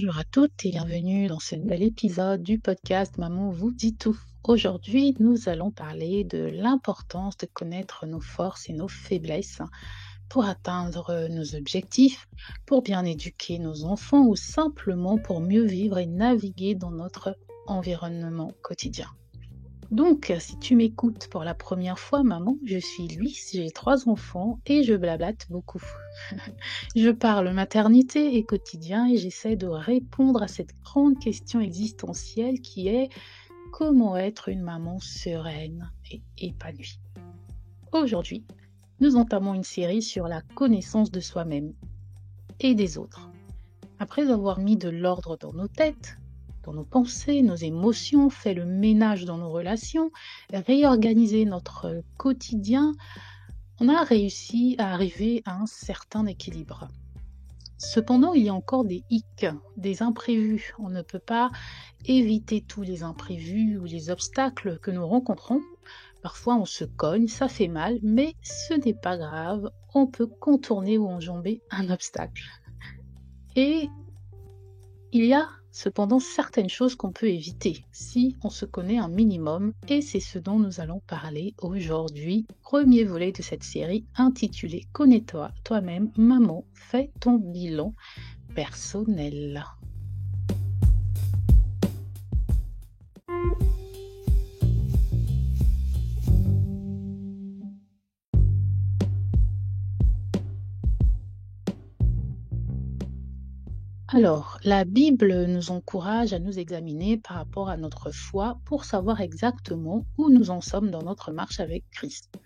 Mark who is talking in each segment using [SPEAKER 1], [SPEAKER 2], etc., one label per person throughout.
[SPEAKER 1] Bonjour à toutes et bienvenue dans ce nouvel épisode du podcast Maman vous dit tout. Aujourd'hui, nous allons parler de l'importance de connaître nos forces et nos faiblesses pour atteindre nos objectifs, pour bien éduquer nos enfants ou simplement pour mieux vivre et naviguer dans notre environnement quotidien. Donc, si tu m'écoutes pour la première fois, maman, je suis Luce, j'ai 3 enfants et je blablate beaucoup. Je parle maternité et quotidien et j'essaie de répondre à cette grande question existentielle qui est comment être une maman sereine et épanouie. Aujourd'hui, nous entamons une série sur la connaissance de soi-même et des autres. Après avoir mis de l'ordre dans nos têtes, dans nos pensées, nos émotions, fait le ménage dans nos relations, réorganisé notre quotidien, on a réussi à arriver à un certain équilibre. Cependant, il y a encore des hicks, des imprévus. On ne peut pas éviter tous les imprévus ou les obstacles que nous rencontrons. Parfois, on se cogne, ça fait mal, mais ce n'est pas grave. On peut contourner ou enjamber un obstacle. Et il y a cependant certaines choses qu'on peut éviter si on se connaît un minimum et c'est ce dont nous allons parler aujourd'hui. Premier volet de cette série intitulée Connais-toi toi-même, maman, fais ton bilan personnel. Alors, la Bible nous encourage à nous examiner par rapport à notre foi pour savoir exactement où nous en sommes dans notre marche avec Christ.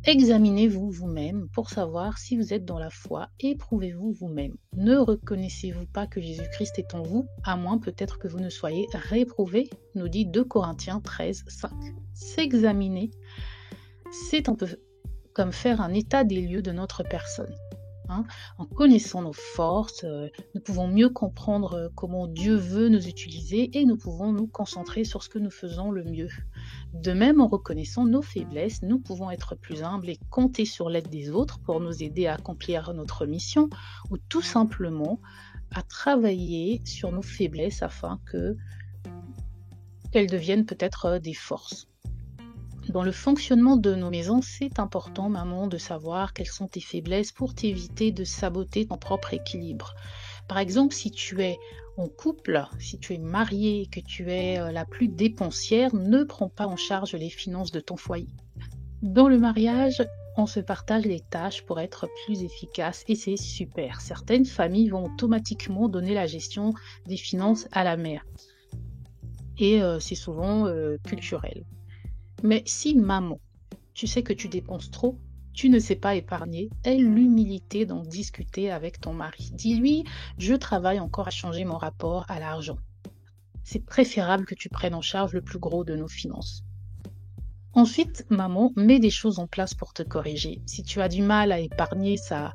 [SPEAKER 1] Examinez-vous vous-même pour savoir si vous êtes dans la foi, éprouvez-vous vous-même. Ne reconnaissez-vous pas que Jésus-Christ est en vous, à moins peut-être que vous ne soyez réprouvé, nous dit 2 Corinthiens 13, 5. S'examiner, c'est un peu comme faire un état des lieux de notre personne. En connaissant nos forces, nous pouvons mieux comprendre comment Dieu veut nous utiliser et nous pouvons nous concentrer sur ce que nous faisons le mieux. De même, en reconnaissant nos faiblesses, nous pouvons être plus humbles et compter sur l'aide des autres pour nous aider à accomplir notre mission ou tout simplement à travailler sur nos faiblesses afin qu'elles deviennent peut-être des forces. Dans le fonctionnement de nos maisons, c'est important, maman, de savoir quelles sont tes faiblesses pour t'éviter de saboter ton propre équilibre. Par exemple, si tu es en couple, si tu es mariée et que tu es la plus dépensière, ne prends pas en charge les finances de ton foyer. Dans le mariage, on se partage les tâches pour être plus efficace et c'est super. Certaines familles vont automatiquement donner la gestion des finances à la mère. Et c'est souvent culturel. Mais si maman, tu sais que tu dépenses trop, tu ne sais pas épargner, aie l'humilité d'en discuter avec ton mari. Dis-lui, je travaille encore à changer mon rapport à l'argent. C'est préférable que tu prennes en charge le plus gros de nos finances. Ensuite, maman, mets des choses en place pour te corriger. Si tu as du mal à épargner, ça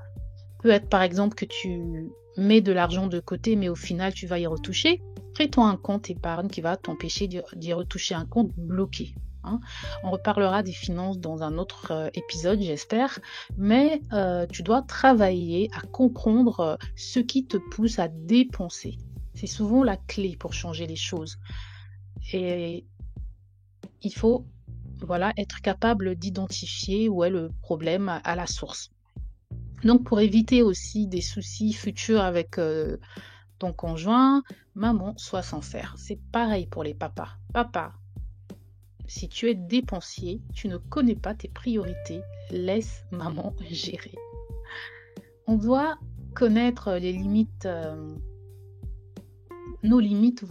[SPEAKER 1] peut être par exemple que tu mets de l'argent de côté, mais au final tu vas y retoucher. Crée-toi un compte épargne qui va t'empêcher d'y retoucher, un compte bloqué. On reparlera des finances dans un autre épisode, j'espère, mais tu dois travailler à comprendre ce qui te pousse à dépenser. C'est souvent la clé pour changer les choses. Et il faut être capable d'identifier où est le problème à la source. Donc, pour éviter aussi des soucis futurs avec ton conjoint, maman, sois sincère. C'est pareil pour les papas. Papa, si tu es dépensier, tu ne connais pas tes priorités, laisse maman gérer. On doit connaître les limites, nos limites,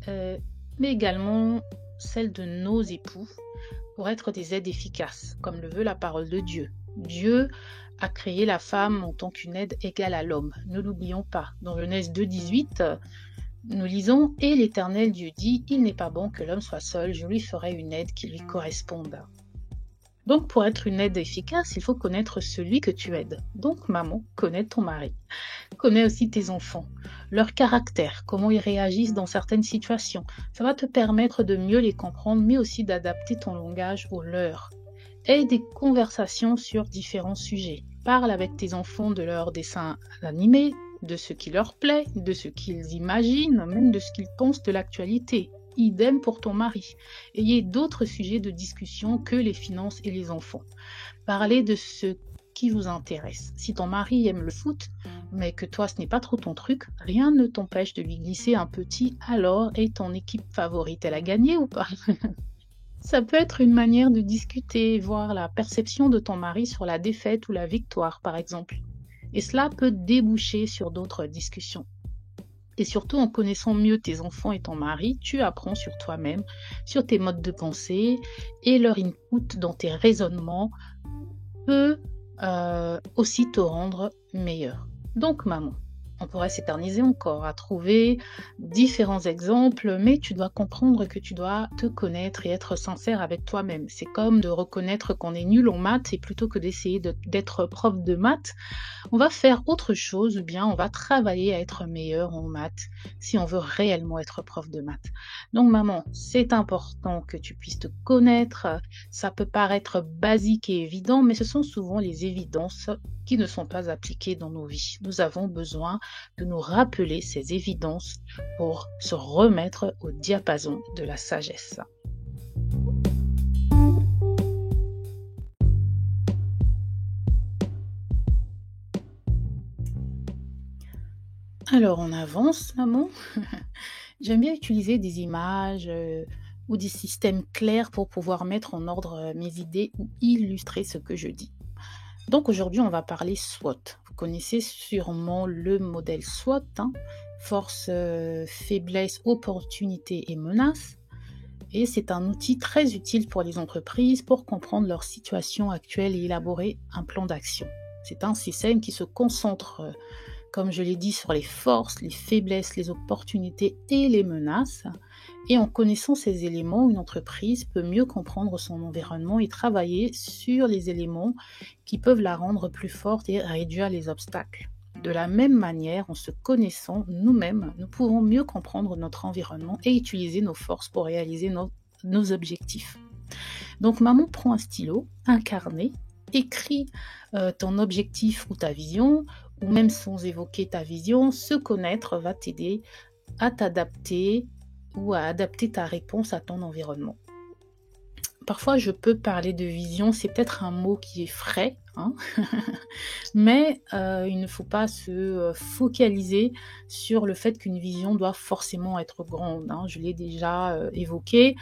[SPEAKER 1] mais également celles de nos époux pour être des aides efficaces, comme le veut la parole de Dieu. Dieu a créé la femme en tant qu'une aide égale à l'homme. Ne l'oublions pas. Dans Genèse 2,18, nous lisons « Et l'Éternel Dieu dit, il n'est pas bon que l'homme soit seul, je lui ferai une aide qui lui corresponde. » Donc, pour être une aide efficace, il faut connaître celui que tu aides. Donc, maman, connais ton mari. Connais aussi tes enfants, leur caractère, comment ils réagissent dans certaines situations. Ça va te permettre de mieux les comprendre, mais aussi d'adapter ton langage au leur. Aie des conversations sur différents sujets. Parle avec tes enfants de leurs dessins animés, de ce qui leur plaît, de ce qu'ils imaginent, même de ce qu'ils pensent de l'actualité. Idem pour ton mari. Ayez d'autres sujets de discussion que les finances et les enfants. Parlez de ce qui vous intéresse. Si ton mari aime le foot, mais que toi ce n'est pas trop ton truc, rien ne t'empêche de lui glisser un petit alors et ton équipe favorite, elle a gagné ou pas? Ça peut être une manière de discuter, voir la perception de ton mari sur la défaite ou la victoire, par exemple. Et cela peut déboucher sur d'autres discussions. Et surtout, en connaissant mieux tes enfants et ton mari, tu apprends sur toi-même, sur tes modes de pensée et leur input dans tes raisonnements peut aussi te rendre meilleur. Donc, maman, on pourrait s'éterniser encore à trouver différents exemples, mais tu dois comprendre que tu dois te connaître et être sincère avec toi-même. C'est comme de reconnaître qu'on est nul en maths et plutôt que d'essayer d'être prof de maths, on va faire autre chose ou bien on va travailler à être meilleur en maths si on veut réellement être prof de maths. Donc maman, c'est important que tu puisses te connaître. Ça peut paraître basique et évident, mais ce sont souvent les évidences qui ne sont pas appliquées dans nos vies. Nous avons besoin de nous rappeler ces évidences pour se remettre au diapason de la sagesse. Alors on avance, maman. J'aime bien utiliser des images ou des systèmes clairs pour pouvoir mettre en ordre mes idées ou illustrer ce que je dis. Donc aujourd'hui, on va parler SWOT. Vous connaissez sûrement le modèle SWOT, force, faiblesse, opportunité et menace. Et c'est un outil très utile pour les entreprises pour comprendre leur situation actuelle et élaborer un plan d'action. C'est un système qui se concentre, comme je l'ai dit, sur les forces, les faiblesses, les opportunités et les menaces. Et en connaissant ces éléments, une entreprise peut mieux comprendre son environnement et travailler sur les éléments qui peuvent la rendre plus forte et réduire les obstacles. De la même manière, en se connaissant nous-mêmes, nous pouvons mieux comprendre notre environnement et utiliser nos forces pour réaliser nos objectifs. Donc maman, prend un stylo, un carnet, écris ton objectif ou ta vision, ou même sans évoquer ta vision. Se connaître va t'aider à t'adapter ou à adapter ta réponse à ton environnement. Parfois, je peux parler de vision, c'est peut-être un mot qui est frais, mais il ne faut pas se focaliser sur le fait qu'une vision doit forcément être grande. Je l'ai déjà évoqué.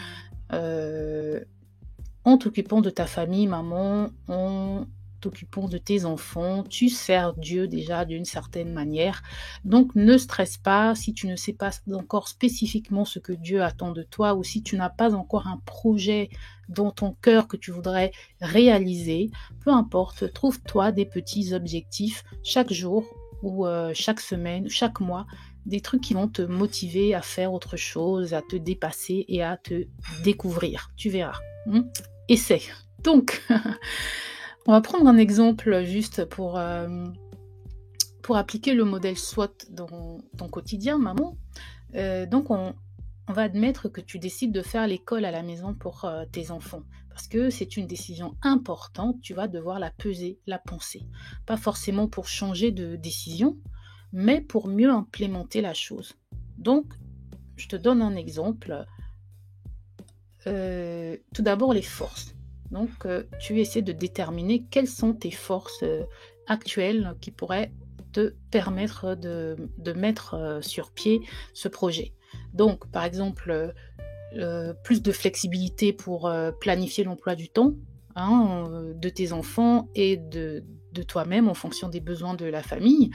[SPEAKER 1] En t'occupant de ta famille, maman, en t'occupant de tes enfants, tu sers Dieu déjà d'une certaine manière. Donc ne stresse pas si tu ne sais pas encore spécifiquement ce que Dieu attend de toi ou si tu n'as pas encore un projet dans ton cœur que tu voudrais réaliser. Peu importe, trouve-toi des petits objectifs chaque jour ou chaque semaine, chaque mois, des trucs qui vont te motiver à faire autre chose, à te dépasser et à te découvrir. Tu verras. Essaie. Donc, on va prendre un exemple juste pour appliquer le modèle SWOT dans ton quotidien, maman. Donc, on va admettre que tu décides de faire l'école à la maison pour tes enfants. Parce que c'est une décision importante, tu vas devoir la peser, la penser. Pas forcément pour changer de décision, mais pour mieux implémenter la chose. Donc, je te donne un exemple. Tout d'abord, les forces. Donc, tu essaies de déterminer quelles sont tes forces actuelles qui pourraient te permettre de mettre sur pied ce projet. Donc, par exemple, plus de flexibilité pour planifier l'emploi du temps de tes enfants et de toi-même en fonction des besoins de la famille.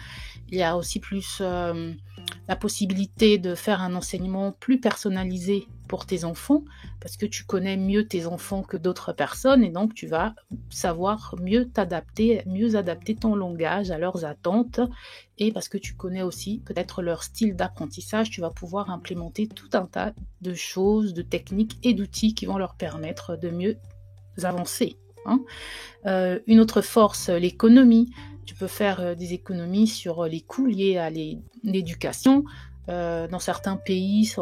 [SPEAKER 1] Il y a aussi plus la possibilité de faire un enseignement plus personnalisé pour tes enfants parce que tu connais mieux tes enfants que d'autres personnes et donc tu vas savoir mieux t'adapter, mieux adapter ton langage à leurs attentes et parce que tu connais aussi peut-être leur style d'apprentissage, tu vas pouvoir implémenter tout un tas de choses, de techniques et d'outils qui vont leur permettre de mieux avancer. Une autre force, l'économie. Tu peux faire des économies sur les coûts liés à l'éducation. Dans certains pays,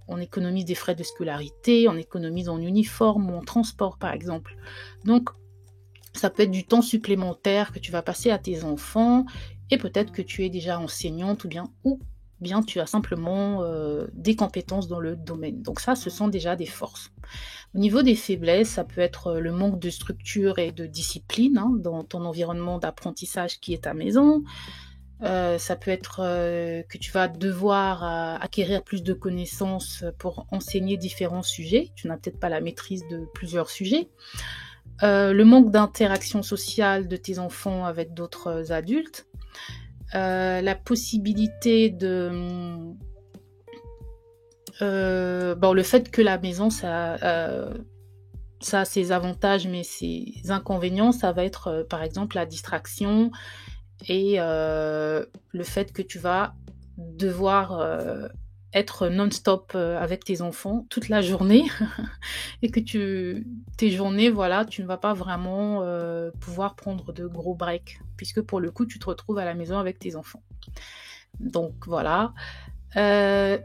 [SPEAKER 1] on économise des frais de scolarité, on économise en uniforme ou en transport, par exemple. Donc, Ça peut être du temps supplémentaire que tu vas passer à tes enfants et peut-être que tu es déjà enseignante ou bien tu as simplement des compétences dans le domaine. Donc ça, ce sont déjà des forces. Au niveau des faiblesses, ça peut être le manque de structure et de discipline dans ton environnement d'apprentissage qui est ta maison. Ça peut être que tu vas devoir acquérir plus de connaissances pour enseigner différents sujets. Tu n'as peut-être pas la maîtrise de plusieurs sujets. Le manque d'interaction sociale de tes enfants avec d'autres adultes. La possibilité de... le fait que la maison, ça a ses avantages, mais ses inconvénients, ça va être par exemple la distraction et le fait que tu vas devoir être non-stop avec tes enfants toute la journée et que tes journées, voilà, tu ne vas pas vraiment pouvoir prendre de gros breaks puisque pour le coup, tu te retrouves à la maison avec tes enfants. Donc voilà.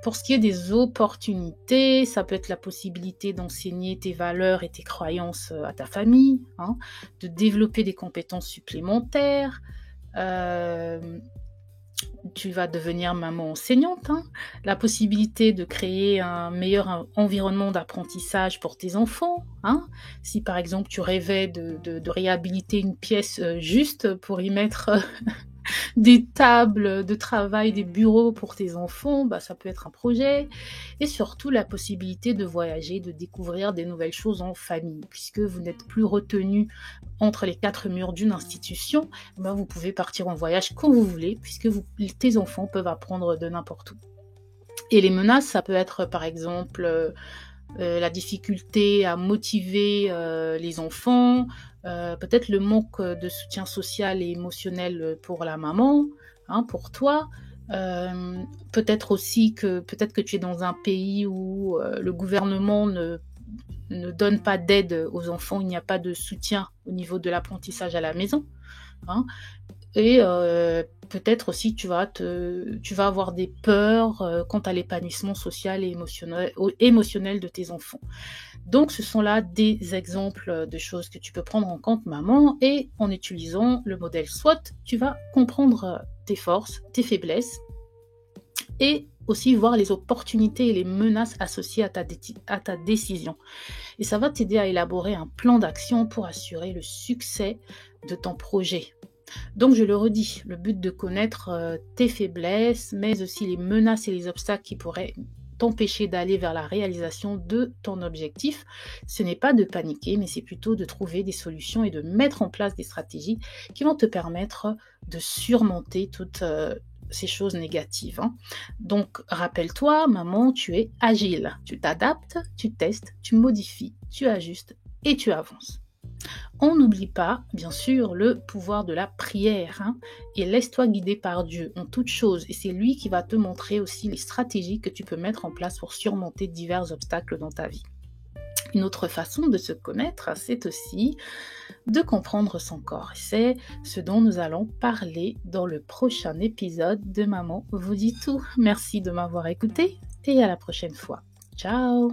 [SPEAKER 1] Pour ce qui est des opportunités, ça peut être la possibilité d'enseigner tes valeurs et tes croyances à ta famille, de développer des compétences supplémentaires. Tu vas devenir maman enseignante, la possibilité de créer un meilleur environnement d'apprentissage pour tes enfants. Si par exemple tu rêvais de réhabiliter une pièce juste pour y mettre des tables de travail, des bureaux pour tes enfants, ça peut être un projet. Et surtout la possibilité de voyager, de découvrir des nouvelles choses en famille. Puisque vous n'êtes plus retenu entre les quatre murs d'une institution, vous pouvez partir en voyage quand vous voulez, puisque tes enfants peuvent apprendre de n'importe où. Et les menaces, ça peut être par exemple la difficulté à motiver les enfants, peut-être le manque de soutien social et émotionnel pour la maman, pour toi. Peut-être aussi que tu es dans un pays où le gouvernement ne donne pas d'aide aux enfants, il n'y a pas de soutien au niveau de l'apprentissage à la maison. Et peut-être aussi tu vas avoir des peurs quant à l'épanouissement social et émotionnel de tes enfants. Donc ce sont là des exemples de choses que tu peux prendre en compte, maman, et en utilisant le modèle SWOT, tu vas comprendre tes forces, tes faiblesses, et aussi voir les opportunités et les menaces associées à ta décision. Et ça va t'aider à élaborer un plan d'action pour assurer le succès de ton projet. Donc je le redis, le but de connaître tes faiblesses, mais aussi les menaces et les obstacles qui pourraient t'empêcher d'aller vers la réalisation de ton objectif, ce n'est pas de paniquer, mais c'est plutôt de trouver des solutions et de mettre en place des stratégies qui vont te permettre de surmonter toutes ces choses négatives. Donc rappelle-toi, maman, tu es agile, tu t'adaptes, tu testes, tu modifies, tu ajustes et tu avances. On n'oublie pas, bien sûr, le pouvoir de la prière, et laisse-toi guider par Dieu en toutes choses, et c'est lui qui va te montrer aussi les stratégies que tu peux mettre en place pour surmonter divers obstacles dans ta vie. Une autre façon de se connaître, c'est aussi de comprendre son corps. C'est ce dont nous allons parler dans le prochain épisode de Maman vous dit tout. Merci de m'avoir écouté et à la prochaine fois. Ciao!